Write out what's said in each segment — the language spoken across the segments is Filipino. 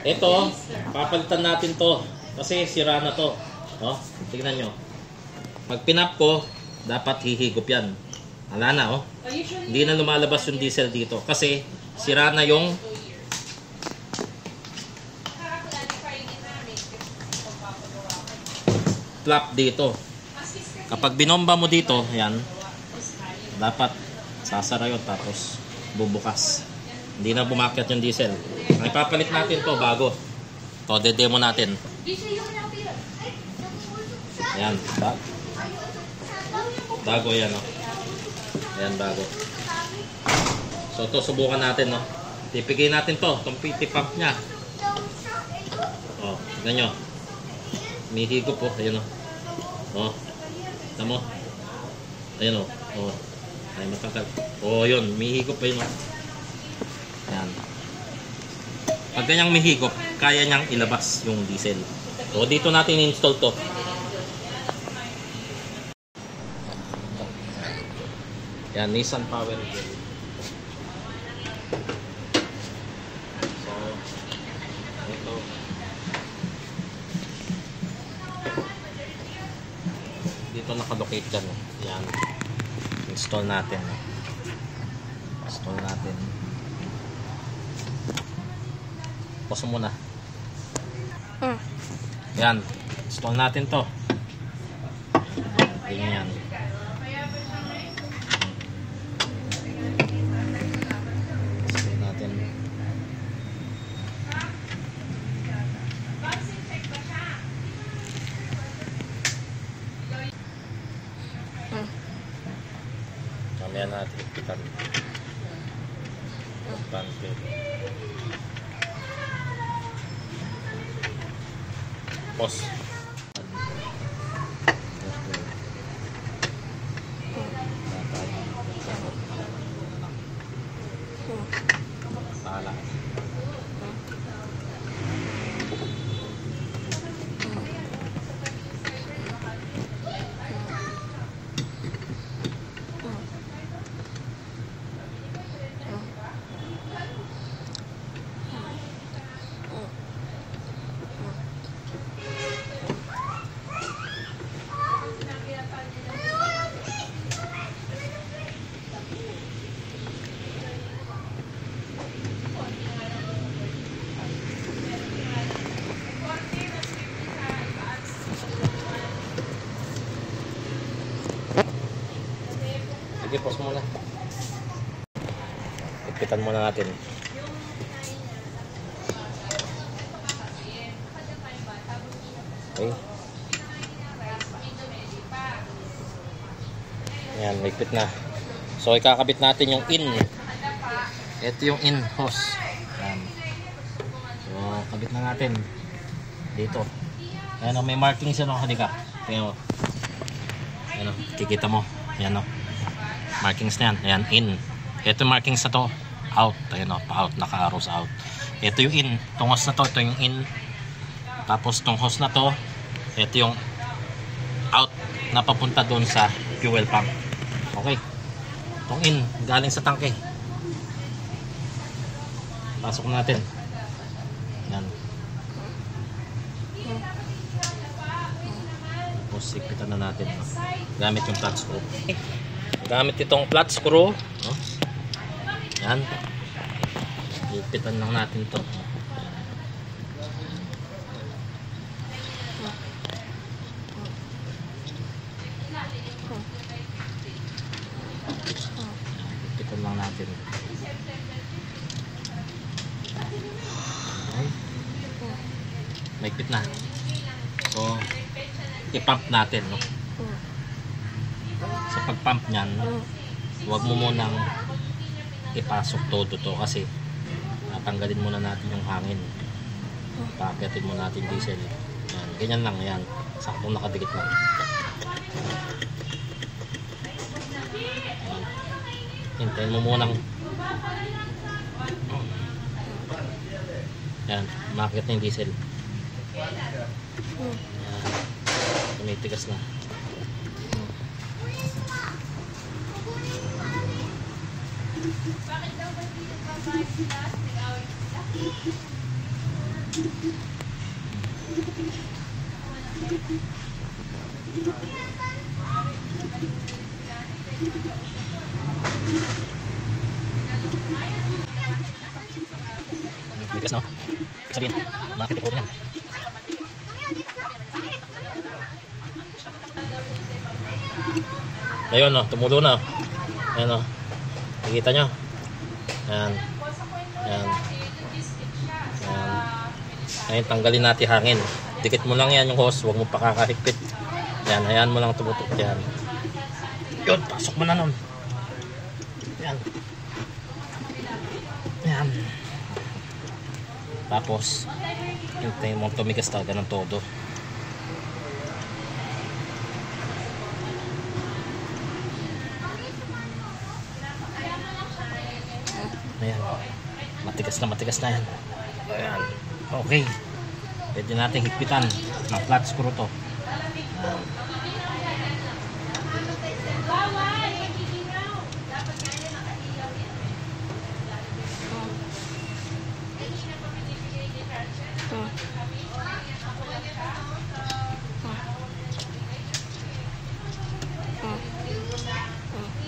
Ito, papalitan natin to kasi sira na to. Oh, tingnan nyo. Pag pinap ko, dapat hihigop yan. Wala na, oh. Hindi na lumalabas yung diesel dito kasi sira na yung flap dito. Kapag binomba mo dito, yan, dapat sasara yun tapos bubukas. Hindi na bumakyat yung diesel. Ang ipapalit natin to bago. To, de-demo natin. Ayan. Bago yan, no? Ayan, bago. So, to subukan natin, no? Tipigay natin to. Itong PT pump niya. O, tignan nyo. May higop po. Ayan, no? O. Tignan mo. Ayan, no? O. Ay, matangkal. O, yun. May higop pa yun, no? Ayan. Pag ganyang may higop, kaya niyang ilabas yung diesel. So, dito natin install to. Yan, Nissan Power Gel. So, ito. Dito nakalocate dyan. Yan. Install natin. Install natin. Pause muna. Yan. Install natin to. Ganyan. Install natin. Mamaya natin ipitan. Pagpante. Pause. Salah. Sige, pause muna. Ipitan muna natin. Okay. Ayan, ipit na. So, ikakabit natin yung in. Ito yung in hose. Ayan. So, kabit na natin. Dito. Ayan, may markings yan o. Halika. Tingnan mo. Ayan o. Kikita mo. Ayan o. Markings na yan. Ayan, in. Ito yung markings na to. Out. Ayan o. Pa-out. Naka-arrows out. Ito yung in. Itong hose na to. Ito yung in. Tapos itong hose na to. Ito yung out. Na papunta doon sa fuel pump. Okay. Itong in. Galing sa tangke. Pasok natin. Ayan. Tapos ipitan na natin. Gamit yung flat screw. Gamit itong flat screw. Yan. Ipitan lang natin ito. Ipitan lang natin. Okay. Maigpit na. So, i-pump natin, no? Sa pag-pump niyan, huwag mo munang ipasok todo to kasi natanggalin muna natin yung hangin. Paakyatin muna natin diesel. Yan, ganyan lang yan. Saktong nakadikit lang. Yan. Hintayin mo munang yan, maakyat na yung diesel. Yan. Tumitigas na. Bakit daw ba hindi nagbabayad sila? Bigas no? Sabihin, bakit ito yan? Ayun no, tumulo na. Ayan no. Nakikita nyo? Ayan. Ayan. Ayan. Ayan, tanggalin natin hangin. Dikit mo lang yan yung hose, huwag mo pakakahigpit. Ayan, ayan mo lang tumutok. Ayan. Yun, pasok mo na nun. Ayan. Ayan. Tapos, hintayin mo tumigas talaga ng todo. Ayan. Matigas na yan. Ayan. Okay. Pwede natin higpitan ng flat screw to. Ayan.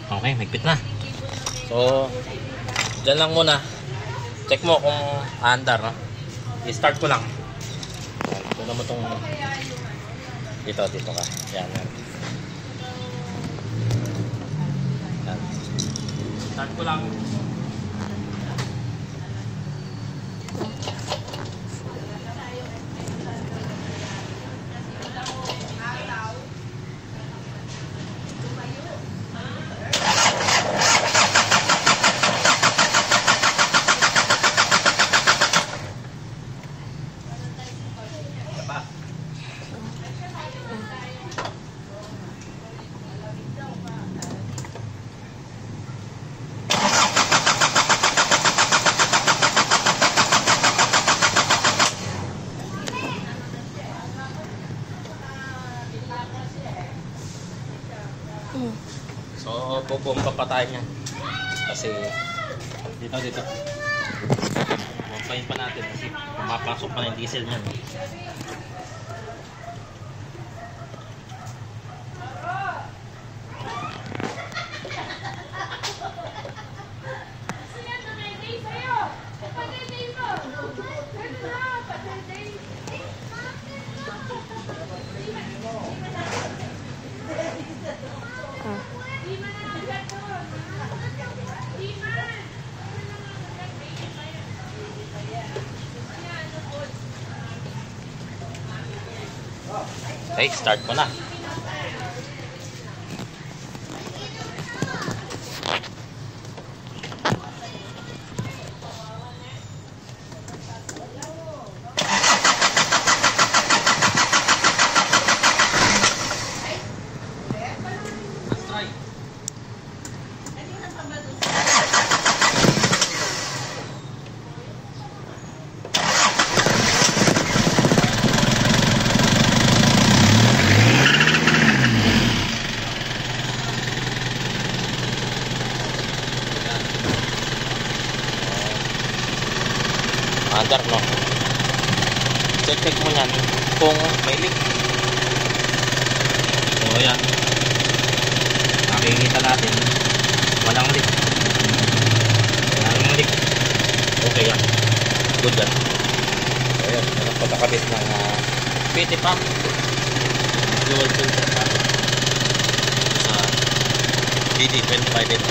Okay, higpit na. So, dyan lang muna. Check mo kung aandar, no? I-start ko lang. Ito mo itong dito ka. Yan. Yan. Start ko lang. So, bubomba pa tayo niyan. Kasi, dito. Bombayin pa natin kasi pumapasok pa na yung diesel niyan. Okay, start mo na. Andar, no? Check mo yan kung may leak. So yan, nakikita natin walang leak. Okay yan, good yan. So yan, pagkakabit ng PT pump, dual filter sa BD 25 LT.